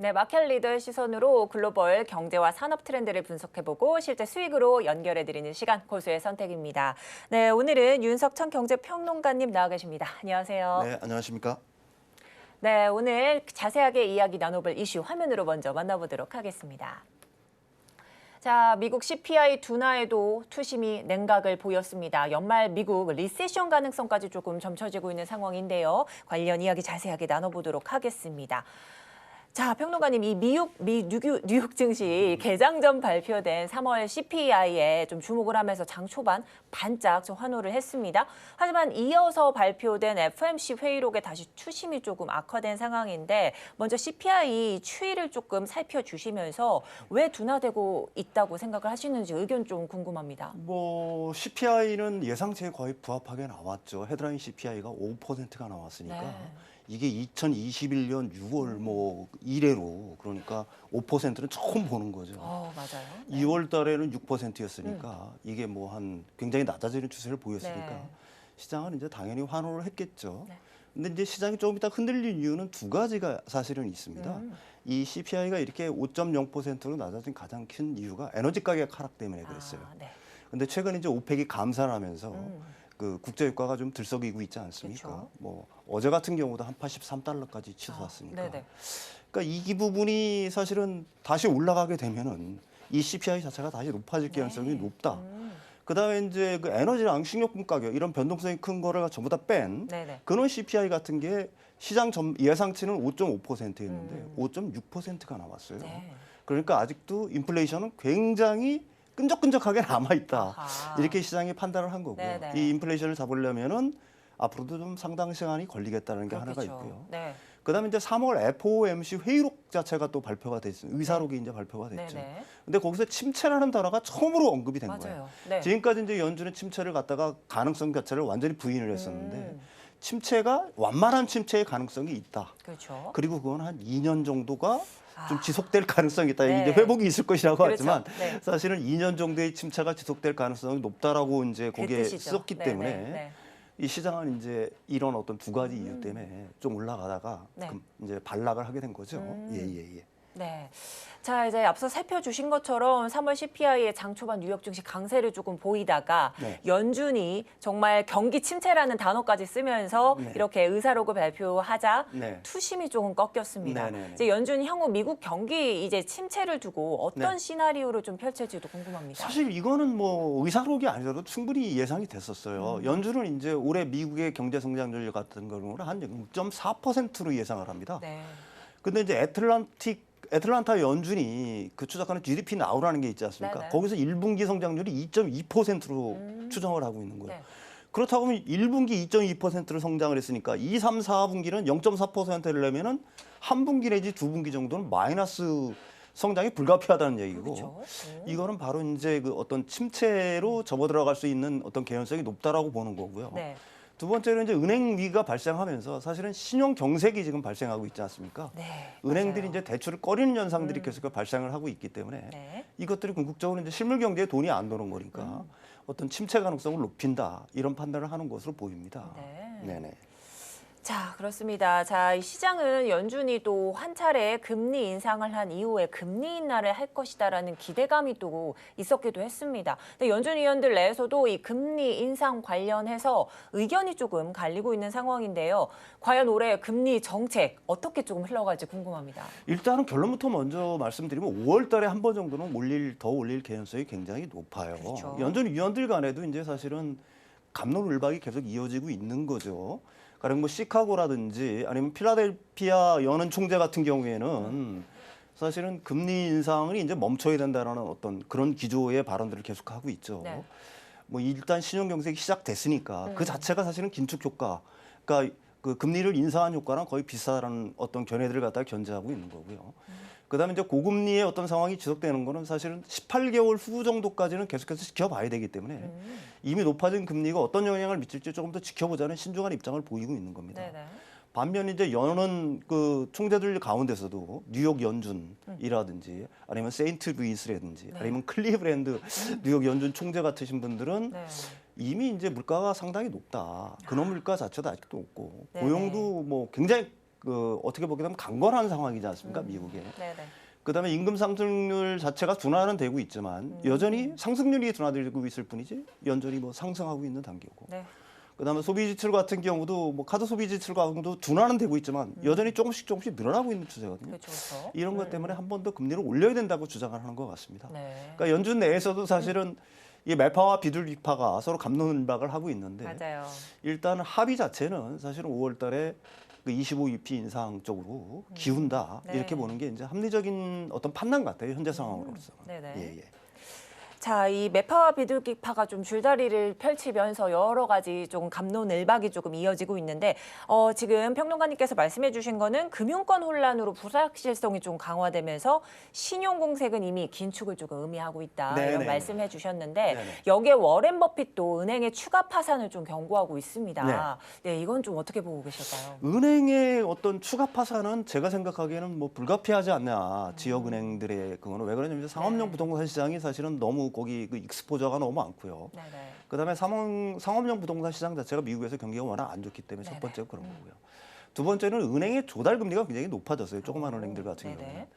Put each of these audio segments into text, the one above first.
네, 마켓 리더의 시선으로 글로벌 경제와 산업 트렌드를 분석해보고 실제 수익으로 연결해드리는 시간, 고수의 선택입니다. 네, 오늘은 윤석천 경제평론가님 나와 계십니다. 안녕하세요. 네, 안녕하십니까? 네, 오늘 자세하게 이야기 나눠볼 이슈 화면으로 먼저 만나보도록 하겠습니다. 자, 미국 CPI 둔화에도 투심이 냉각을 보였습니다. 연말 미국 리세션 가능성까지 조금 점쳐지고 있는 상황인데요. 관련 이야기 자세하게 나눠보도록 하겠습니다. 자, 평론가님, 이 뉴욕 증시 개장 전 발표된 3월 CPI에 좀 주목을 하면서 장 초반 반짝 좀 환호를 했습니다. 하지만 이어서 발표된 FOMC 회의록에 다시 추심이 조금 악화된 상황인데 먼저 CPI 추이를 조금 살펴주시면서 왜 둔화되고 있다고 생각을 하시는지 의견 좀 궁금합니다. CPI는 예상치에 거의 부합하게 나왔죠. 헤드라인 CPI가 5%가 나왔으니까. 네. 이게 2021년 6월 이래로 그러니까 5%는 처음 보는 거죠. 맞아요. 네. 2월 달에는 6%였으니까 이게 한 굉장히 낮아지는 추세를 보였으니까 네. 시장은 이제 당연히 환호를 했겠죠. 네. 근데 이제 시장이 조금 이따 흔들린 이유는 두 가지가 사실은 있습니다. 이 CPI가 이렇게 5.0%로 낮아진 가장 큰 이유가 에너지 가격 하락 때문에 그랬어요. 네. 근데 최근 이제 오펙이 감산을 하면서 그 국제 유가가 좀 들썩이고 있지 않습니까? 그렇죠. 어제 같은 경우도 한 83달러까지 치솟았으니까. 네네. 그러니까 이 부분이 사실은 다시 올라가게 되면은 이 CPI 자체가 다시 높아질 가능성이 높다. 그다음에 이제 그 에너지랑 식료품 가격 이런 변동성이 큰 거를 전부 다 뺀 네네. 그런 CPI 같은 게 시장 예상치는 5.5%였는데 5.6%가 나왔어요. 네. 그러니까 아직도 인플레이션은 굉장히 끈적끈적하게 남아있다. 아하. 이렇게 시장이 판단을 한 거고요. 네네. 이 인플레이션을 잡으려면은 앞으로도 좀 상당 시간이 걸리겠다는 게 하나가 그렇겠죠. 있고요. 네. 그다음에 이제 3월 FOMC 회의록 자체가 또 발표가 됐습니다. 의사록이 이제 발표가 됐죠. 네네. 근데 거기서 침체라는 단어가 처음으로 언급이 된 거예요. 맞아요. 네. 지금까지 이제 연준의 침체를 갖다가 가능성 자체를 완전히 부인을 했었는데 침체가 완만한 침체의 가능성이 있다. 그렇죠. 그리고 그건 한 2년 정도가 좀 지속될 가능성이 있다. 네. 이제 회복이 있을 것이라고 그렇죠. 하지만 네. 사실은 2년 정도의 침체가 지속될 가능성이 높다라고 이제 그 거기에 뜻이죠. 썼기 네, 때문에 네, 네. 이 시장은 이제 이런 어떤 두 가지 이유 때문에 좀 올라가다가 네. 이제 반락을 하게 된 거죠. 예. 네. 자, 이제 앞서 살펴주신 것처럼 3월 CPI의 장 초반 뉴욕 증시 강세를 조금 보이다가 네. 연준이 정말 경기 침체라는 단어까지 쓰면서 네. 이렇게 의사록을 발표하자 네. 투심이 조금 꺾였습니다. 네네네. 이제 연준이 향후 미국 경기 이제 침체를 두고 어떤 네. 시나리오로 좀 펼칠지도 궁금합니다. 사실 이거는 의사록이 아니라도 충분히 예상이 됐었어요. 연준은 이제 올해 미국의 경제 성장률 같은 경우는 한 6.4%로 예상을 합니다. 네. 근데 이제 애틀란타 연준이 그 추적하는 GDP 나우라는 게 있지 않습니까? 네네. 거기서 1분기 성장률이 2.2%로 추정을 하고 있는 거예요. 네. 그렇다고 하면 1분기 2.2%로 성장을 했으니까 2, 3, 4분기는 0.4%를 내면은 한 분기 내지 두 분기 정도는 마이너스 성장이 불가피하다는 얘기고 그렇죠. 이거는 바로 이제 그 어떤 침체로 접어들어갈 수 있는 어떤 개연성이 높다라고 보는 거고요. 네. 두 번째는 이제 은행 위기가 발생하면서 사실은 신용 경색이 지금 발생하고 있지 않습니까? 네. 은행들이 맞아요. 이제 대출을 꺼리는 현상들이 계속 발생을 하고 있기 때문에 네. 이것들이 궁극적으로 이제 실물 경제에 돈이 안 도는 거니까 어떤 침체 가능성을 높인다 이런 판단을 하는 것으로 보입니다. 네. 네네. 자, 그렇습니다. 자, 이 시장은 연준이 또 한 차례 금리 인상을 한 이후에 금리 인하를 할 것이다라는 기대감이 또 있었기도 했습니다. 근데 연준 위원들 내에서도 이 금리 인상 관련해서 의견이 조금 갈리고 있는 상황인데요. 과연 올해 금리 정책 어떻게 조금 흘러갈지 궁금합니다. 일단은 결론부터 먼저 말씀드리면 5월 달에 한 번 정도는 더 올릴 개연성이 굉장히 높아요. 그렇죠. 연준 위원들 간에도 이제 사실은 갑론을박이 계속 이어지고 있는 거죠. 가령 시카고라든지 아니면 필라델피아 연은 총재 같은 경우에는 사실은 금리 인상을 이제 멈춰야 된다라는 어떤 그런 기조의 발언들을 계속하고 있죠. 네. 일단 신용 경색이 시작됐으니까 그 자체가 사실은 긴축 효과, 그러니까 그 금리를 인상한 효과랑 거의 비슷하다는 어떤 견해들을 갖다가 견제하고 있는 거고요. 그다음에 이제 고금리의 어떤 상황이 지속되는 거는 사실은 18개월 후 정도까지는 계속해서 지켜봐야 되기 때문에 이미 높아진 금리가 어떤 영향을 미칠지 조금 더 지켜보자는 신중한 입장을 보이고 있는 겁니다. 네네. 반면 이제 연은 그 총재들 가운데서도 뉴욕 연준이라든지 아니면 세인트 루이스라든지 아니면 클리브랜드 뉴욕 연준 총재 같으신 분들은 네. 이미 이제 물가가 상당히 높다. 근원 물가 자체도 아직도 높고 네네. 고용도 굉장히 그 어떻게 보게 되면 강건한 상황이지 않습니까, 미국에. 네네. 그다음에 임금 상승률 자체가 둔화는 되고 있지만 여전히 상승률이 둔화되고 있을 뿐이지 여전히 뭐 상승하고 있는 단계고. 네. 그다음에 소비 지출 같은 경우도 뭐 카드 소비 지출 같은 둔화는 되고 있지만 여전히 조금씩 늘어나고 있는 추세거든요. 그렇죠. 이런 것 때문에 한 번 더 금리를 올려야 된다고 주장을 하는 것 같습니다. 네. 그러니까 연준 내에서도 사실은 이 매파와 비둘기파가 서로 갑론을박을 하고 있는데 맞아요. 일단 합의 자체는 사실은 5월달에 그 25bp 인상 쪽으로 기운다 네. 이렇게 보는 게 이제 합리적인 어떤 판단 같아요 현재 상황으로서는. 네네. 예, 예. 자, 이 매파와 비둘기파가 좀 줄다리를 펼치면서 여러 가지 조금 갑론을박이 조금 이어지고 있는데 지금 평론가님께서 말씀해 주신 거는 금융권 혼란으로 불확실성이 좀 강화되면서 신용공색은 이미 긴축을 조금 의미하고 있다. 네네. 이런 말씀해 주셨는데 네네. 여기에 워렌 버핏도 은행의 추가 파산을 좀 경고하고 있습니다. 네, 이건 좀 어떻게 보고 계실까요? 은행의 어떤 추가 파산은 제가 생각하기에는 뭐 불가피하지 않냐 지역 은행들의 그거는 왜 그러냐면 상업용 네. 부동산 시장이 사실은 너무 거기 그 익스포저가 너무 많고요. 네네. 그다음에 상업용 부동산 시장 자체가 미국에서 경기가 워낙 안 좋기 때문에 네네. 첫 번째가 그런 거고요. 두 번째는 은행의 조달 금리가 굉장히 높아졌어요. 조그만 은행들 같은 네네. 경우는.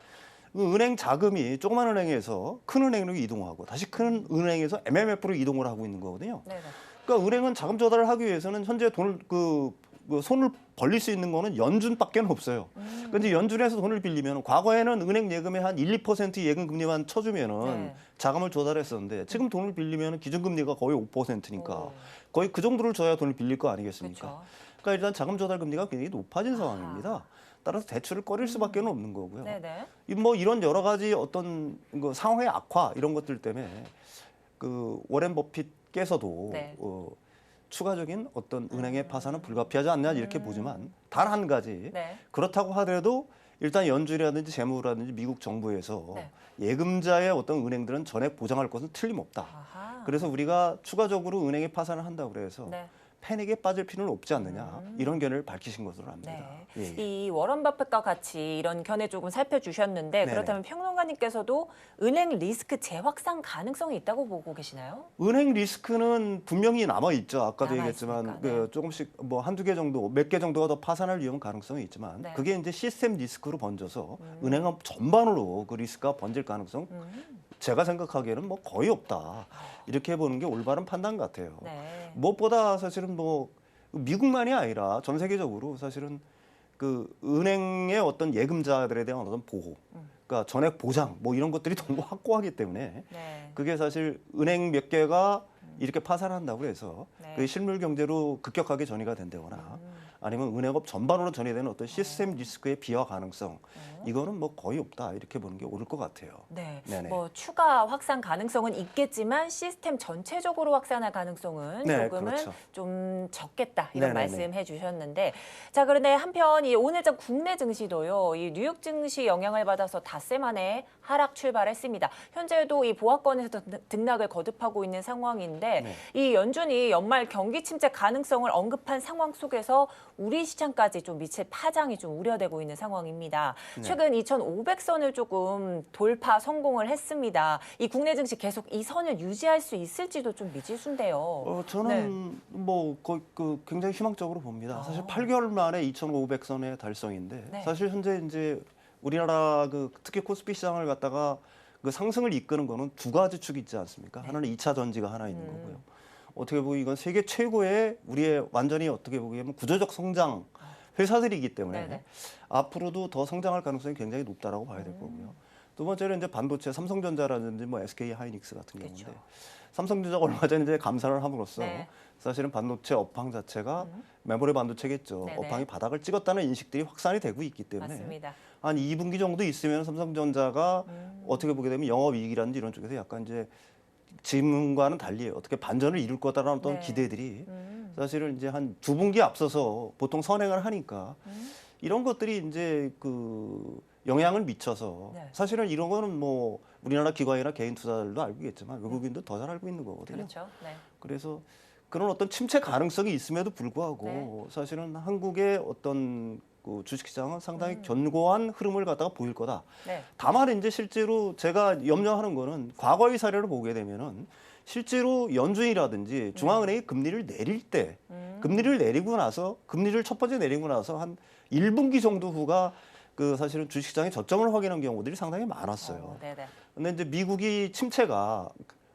그 은행 자금이 조그만 은행에서 큰 은행으로 이동하고 다시 큰 은행에서 MMF로 이동을 하고 있는 거거든요. 네네. 그러니까 은행은 자금 조달을 하기 위해서는 현재 돈을 그 손을 벌릴 수 있는 거는 연준밖에 없어요. 근데 연준에서 돈을 빌리면 과거에는 은행 예금에 한 1, 2% 예금 금리만 쳐주면은 네. 자금을 조달했었는데 지금 돈을 빌리면 기준금리가 거의 5%니까 오. 거의 그 정도를 줘야 돈을 빌릴 거 아니겠습니까? 그렇죠. 그러니까 일단 자금 조달 금리가 굉장히 높아진 상황입니다. 따라서 대출을 꺼릴 수밖에 없는 거고요. 네네. 뭐 이런 여러 가지 어떤 그 상황의 악화 이런 것들 때문에 그 워렌 버핏께서도 네. 추가적인 어떤 은행의 파산은 불가피하지 않냐 이렇게 보지만 단 한 가지 네. 그렇다고 하더라도 일단 연준이라든지 재무라든지 미국 정부에서 네. 예금자의 어떤 은행들은 전액 보장할 것은 틀림없다. 아하. 그래서 우리가 추가적으로 은행의 파산을 한다고 그래서 네. 패닉에 빠질 필요는 없지 않느냐 이런 견해를 밝히신 것으로 압니다. 네. 예, 예. 이 워런 버핏과 같이 이런 견해 조금 살펴주셨는데 네네. 그렇다면 평론가님께서도 은행 리스크 재확산 가능성이 있다고 보고 계시나요? 은행 리스크는 분명히 남아 있죠. 아까도 남아 얘기했지만 있으니까, 그 네. 조금씩 뭐 한두 개 정도, 몇 개 정도가 더 파산할 위험 가능성이 있지만 네. 그게 이제 시스템 리스크로 번져서 은행업 전반으로 그 리스크가 번질 가능성 제가 생각하기에는 뭐 거의 없다. 이렇게 보는 게 올바른 판단 같아요. 네. 무엇보다 사실은 뭐 미국만이 아니라 전 세계적으로 사실은 그 은행의 어떤 예금자들에 대한 어떤 보호, 그러니까 전액 보장 뭐 이런 것들이 너무 확고하기 때문에 네. 그게 사실 은행 몇 개가 이렇게 파산한다고 해서 네. 그 실물 경제로 급격하게 전이가 된다거나 아니면 은행업 전반으로 전이되는 어떤 시스템 리스크의 비화 가능성 이거는 뭐 거의 없다 이렇게 보는 게 옳을 것 같아요. 네. 네네. 뭐 추가 확산 가능성은 있겠지만 시스템 전체적으로 확산할 가능성은 네, 조금은 그렇죠. 좀 적겠다 이런 네네네. 말씀해 주셨는데 자 그런데 한편 이 오늘장 국내 증시도요 이 뉴욕 증시 영향을 받아서 닷새 만에 하락 출발했습니다. 현재도 이 보합권에서 등락을 거듭하고 있는 상황인데 네. 이 연준이 연말 경기 침체 가능성을 언급한 상황 속에서 우리 시장까지 좀 미칠 파장이 좀 우려되고 있는 상황입니다. 네. 최근 2,500선을 조금 돌파 성공을 했습니다. 이 국내 증시 계속 이 선을 유지할 수 있을지도 좀 미지수인데요. 저는 뭐 그 굉장히 희망적으로 봅니다. 사실 8개월 만에 2,500선의 달성인데 네. 사실 현재 이제 우리나라 그 특히 코스피 시장을 갖다가 그 상승을 이끄는 거는 두 가지 축이 있지 않습니까? 하나는 2차 전지가 하나 있는 거고요. 어떻게 보면 이건 세계 최고의 우리의 완전히 어떻게 보면 구조적 성장 회사들이기 때문에 네네. 앞으로도 더 성장할 가능성이 굉장히 높다라고 봐야 될 거고요. 두 번째는 이제 반도체 삼성전자라든지 뭐 SK 하이닉스 같은 그렇죠. 경우인데 삼성전자가 얼마 전에 이제 감사를 함으로써 네. 사실은 반도체 업황 자체가 메모리 반도체겠죠. 네네. 업황이 바닥을 찍었다는 인식들이 확산이 되고 있기 때문에 맞습니다. 한 2분기 정도 있으면 삼성전자가 어떻게 보게 되면 영업이익이라든지 이런 쪽에서 약간 이제 지금과는 달리 어떻게 반전을 이룰 거다라는 어떤 네. 기대들이 사실은 이제 한 2분기 앞서서 보통 선행을 하니까 이런 것들이 이제 그 영향을 미쳐서 네. 사실은 이런 거는 뭐 우리나라 기관이나 개인 투자자들도 알고 있겠지만 외국인도 더 잘 알고 있는 거거든요. 그렇죠. 네. 그래서 그런 어떤 침체 가능성이 있음에도 불구하고 네. 사실은 한국의 어떤 그 주식시장은 상당히 견고한 흐름을 갖다가 보일 거다. 네. 다만 이제 실제로 제가 염려하는 거는 과거의 사례를 보게 되면은 실제로 연준이라든지 중앙은행이 금리를 내릴 때 금리를 내리고 나서 금리를 첫 번째 내리고 나서 한 1분기 정도 후가 그 사실은 주식시장의 저점을 확인한 경우들이 상당히 많았어요. 네네. 근데 이제 미국이 침체가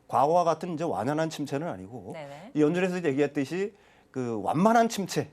과거와 같은 이제 완연한 침체는 아니고 네네. 연준에서 얘기했듯이 그 완만한 침체,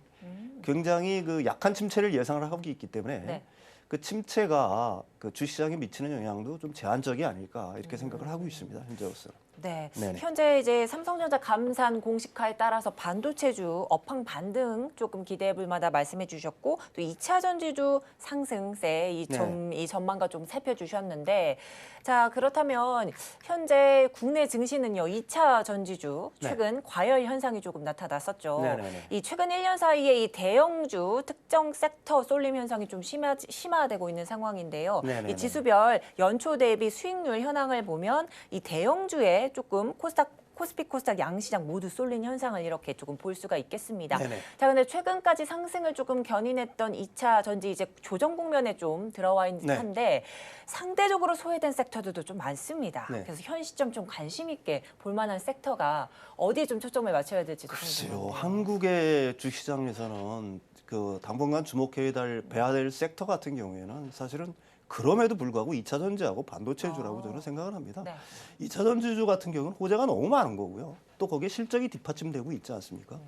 굉장히 그 약한 침체를 예상을 하고 있기 때문에 네. 그 침체가 그 주식시장에 미치는 영향도 좀 제한적이 아닐까 이렇게 생각을 하고 있습니다. 현재로서는. 네. 네네. 현재 이제 삼성전자 감산 공시가에 따라서 반도체주 업황 반등 조금 기대해 볼 만하다 말씀해 주셨고 또 2차 전지주 상승세 이 전망과 좀 살펴 주셨는데 자, 그렇다면 현재 국내 증시는요. 2차 전지주 최근 과열 현상이 조금 나타났었죠. 네네네. 이 최근 1년 사이에 이 대형주 특정 섹터 쏠림 현상이 좀 심화되고 있는 상황인데요. 네네네. 이 지수별 연초 대비 수익률 현황을 보면 이 대형주에 조금 코스피 코스닥 양시장 모두 쏠린 현상을 이렇게 조금 볼 수가 있겠습니다. 네네. 자, 근데 최근까지 상승을 조금 견인했던 2차 전지 이제 조정 국면에 좀 들어와 있는 네. 듯한데 상대적으로 소외된 섹터들도 좀 많습니다. 네. 그래서 현 시점 좀 관심 있게 볼 만한 섹터가 어디에 좀 초점을 맞춰야 될지도 글쎄요, 궁금해요. 한국의 주식시장에서는 그 당분간 주목해야 봐야 될 섹터 같은 경우에는 사실은 그럼에도 불구하고 2차 전지하고 반도체주라고 저는 생각을 합니다. 네. 2차 전지주 같은 경우는 호재가 너무 많은 거고요. 또 거기에 실적이 뒷받침되고 있지 않습니까?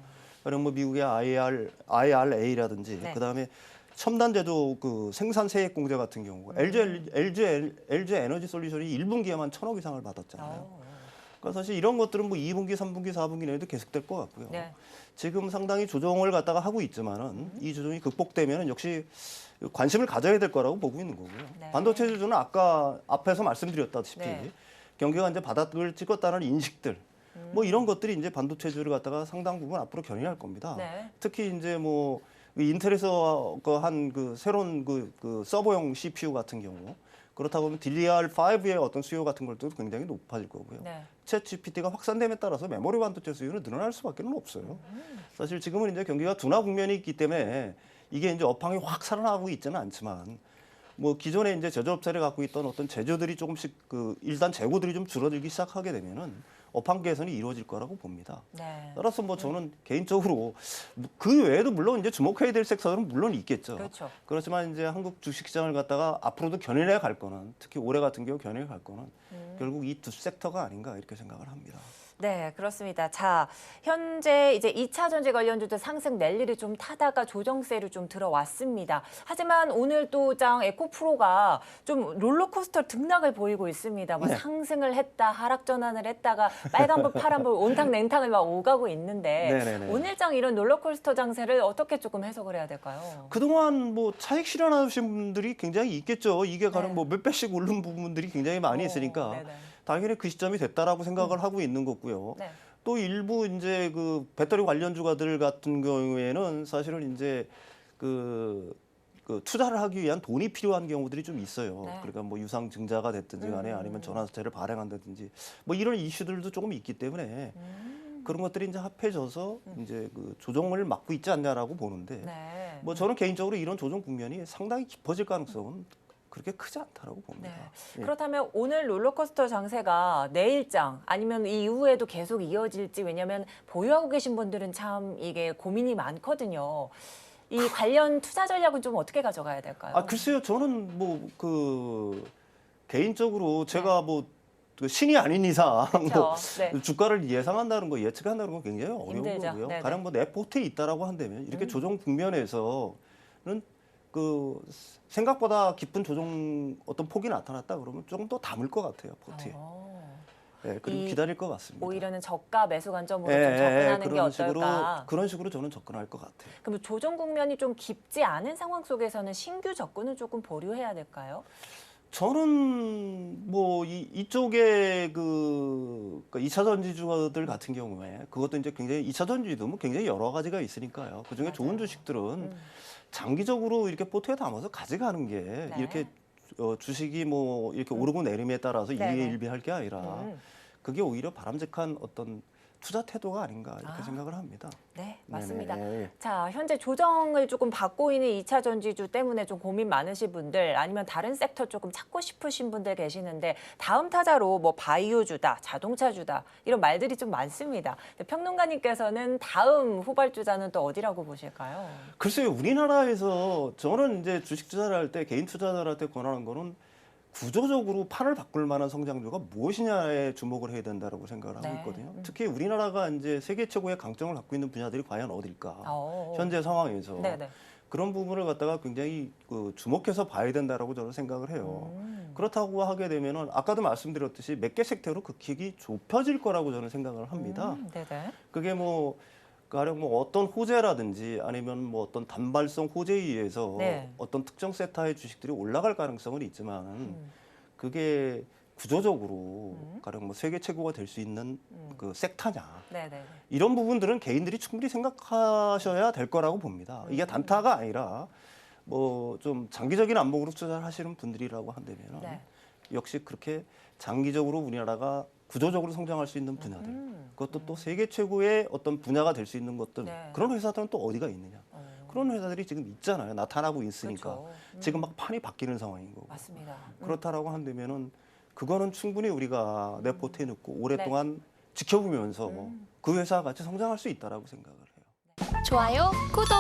그럼 뭐 미국의 IRA라든지 네. 그다음에 첨단 제조 그 생산 세액 공제 같은 경우 LG 에너지 솔루션이 1분기에만 1,000억 이상을 받았잖아요. 그러니까 사실 이런 것들은 뭐 2분기, 3분기, 4분기 내에도 계속될 것 같고요. 네. 지금 상당히 조정을 갖다가 하고 있지만은 이 조정이 극복되면은 역시 관심을 가져야 될 거라고 보고 있는 거고요. 네. 반도체 주주는 아까 앞에서 말씀드렸다시피 네. 경기가 이제 바닥을 찍었다는 인식들 뭐 이런 것들이 이제 반도체주를 갖다가 상당 부분 앞으로 견인할 겁니다. 네. 특히 이제 뭐 인텔에서 한 그 새로운 그 서버용 CPU 같은 경우 그렇다고 하면 DDR5의 어떤 수요 같은 것도 굉장히 높아질 거고요. 네. 챗 GPT가 확산됨에 따라서 메모리 반도체 수요는 늘어날 수밖에 없어요. 사실 지금은 이제 경기가 둔화 국면이 있기 때문에 이게 이제 업황이 확 살아나고 있지는 않지만 뭐 기존에 이제 제조업체를 갖고 있던 어떤 제조들이 조금씩 그 일단 재고들이 좀 줄어들기 시작하게 되면은 업황 개선이 이루어질 거라고 봅니다. 네. 따라서 뭐 저는 개인적으로 그 외에도 물론 이제 주목해야 될 섹터들은 물론 있겠죠. 그렇죠. 그렇지만 이제 한국 주식시장을 갖다가 앞으로도 견인해 갈 거는 특히 올해 같은 경우 견인해 갈 거는 결국 이 두 섹터가 아닌가 이렇게 생각을 합니다. 네, 그렇습니다. 자, 현재 이제 2차 전지 관련주도 상승 랠리를 좀 타다가 조정세로 좀 들어왔습니다. 하지만 오늘 또 장 에코프로가 좀 롤러코스터 등락을 보이고 있습니다. 뭐 네. 상승을 했다, 하락 전환을 했다가 빨간불, 파란불, 온탕, 냉탕을 막 오가고 있는데 네네네. 오늘 장 이런 롤러코스터 장세를 어떻게 조금 해석을 해야 될까요? 그동안 뭐 차익 실현하신 분들이 굉장히 있겠죠. 이게 가령 네. 뭐 몇 배씩 오른 부분들이 굉장히 많이 있으니까 네네. 당연히 그 시점이 됐다라고 생각을 하고 있는 거고요. 네. 또 일부 이제 그 배터리 관련 주가들 같은 경우에는 사실은 이제 그 투자를 하기 위한 돈이 필요한 경우들이 좀 있어요. 네. 그러니까 뭐 유상 증자가 됐든지 간에 아니면 전환사채를 발행한다든지 뭐 이런 이슈들도 조금 있기 때문에 그런 것들이 이제 합해져서 이제 그 조정을 막고 있지 않냐라고 보는데 네. 뭐 저는 개인적으로 이런 조정 국면이 상당히 깊어질 가능성은 그렇게 크지 않다라고 봅니다. 네. 예. 그렇다면 오늘 롤러코스터 장세가 내일장 아니면 이후에도 계속 이어질지 왜냐하면 보유하고 계신 분들은 참 이게 고민이 많거든요. 이 관련 투자 전략은 좀 어떻게 가져가야 될까요? 아 글쎄요, 저는 뭐 그 개인적으로 제가 뭐그 신이 아닌 이상 뭐 네. 주가를 예상한다는 거 예측한다는 건 굉장히 어려운 힘들죠. 거고요. 네네. 가령 뭐 내 포트에 있다라고 한다면 이렇게 조정 국면에서는 그 생각보다 깊은 조정 어떤 폭이 나타났다 그러면 조금 더 담을 것 같아요 포트에. 네, 그리고 기다릴 것 같습니다. 오히려는 저가 매수 관점으로 예, 좀 접근하는 게 그런 식으로 어떨까? 그런 식으로 저는 접근할 것 같아요. 그럼 조정 국면이 좀 깊지 않은 상황 속에서는 신규 접근은 조금 보류해야 될까요? 저는 뭐 이쪽에 그 2차 전지주들 같은 경우에 그것도 이제 굉장히 2차 전지도 뭐 굉장히 여러 가지가 있으니까요. 그중에 맞아요. 좋은 주식들은 장기적으로 이렇게 포트에 담아서 가져가는 게 이렇게 주식이 뭐 이렇게 오르고 내림에 따라서 네네. 일희일비할 게 아니라 그게 오히려 바람직한 어떤 투자 태도가 아닌가 이렇게 아. 생각을 합니다. 네, 맞습니다. 네네. 자, 현재 조정을 조금 받고 있는 2차 전지주 때문에 좀 고민 많으신 분들 아니면 다른 섹터 조금 찾고 싶으신 분들 계시는데 다음 타자로 뭐 바이오주다, 자동차주다 이런 말들이 좀 많습니다. 평론가님께서는 다음 후발주자는 또 어디라고 보실까요? 글쎄요, 우리나라에서 저는 이제 주식 투자를 할 때 개인 투자자들한테 권하는 거는 구조적으로 판을 바꿀 만한 성장주가 무엇이냐에 주목을 해야 된다고 생각을 하고 네. 있거든요. 특히 우리나라가 이제 세계 최고의 강점을 갖고 있는 분야들이 과연 어딜까? 현재 상황에서 네네. 그런 부분을 갖다가 굉장히 주목해서 봐야 된다라고 저는 생각을 해요. 그렇다고 하게 되면은 아까도 말씀드렸듯이 몇 개 섹터로 그 길이 좁혀질 거라고 저는 생각을 합니다. 네네. 그게 뭐 가령 뭐 어떤 호재라든지 아니면 뭐 어떤 단발성 호재에 의해서 네. 어떤 특정 섹터의 주식들이 올라갈 가능성은 있지만 그게 구조적으로 가령 뭐 세계 최고가 될 수 있는 그 섹터냐 네네. 이런 부분들은 개인들이 충분히 생각하셔야 될 거라고 봅니다. 이게 단타가 아니라 뭐 좀 장기적인 안목으로 투자를 하시는 분들이라고 한다면 네. 역시 그렇게 장기적으로 우리나라가 구조적으로 성장할 수 있는 분야들 그것도 또 세계 최고의 어떤 분야가 될 수 있는 것들 네. 그런 회사들은 또 어디가 있느냐 그런 회사들이 지금 있잖아요. 나타나고 있으니까 그렇죠. 지금 막 판이 바뀌는 상황인 거고 맞습니다. 그렇다라고 한다면은 그거는 충분히 우리가 내 포트에 넣고 네. 오랫동안 지켜보면서 그 회사가 같이 성장할 수 있다라고 생각을 해요. 좋아요, 구독.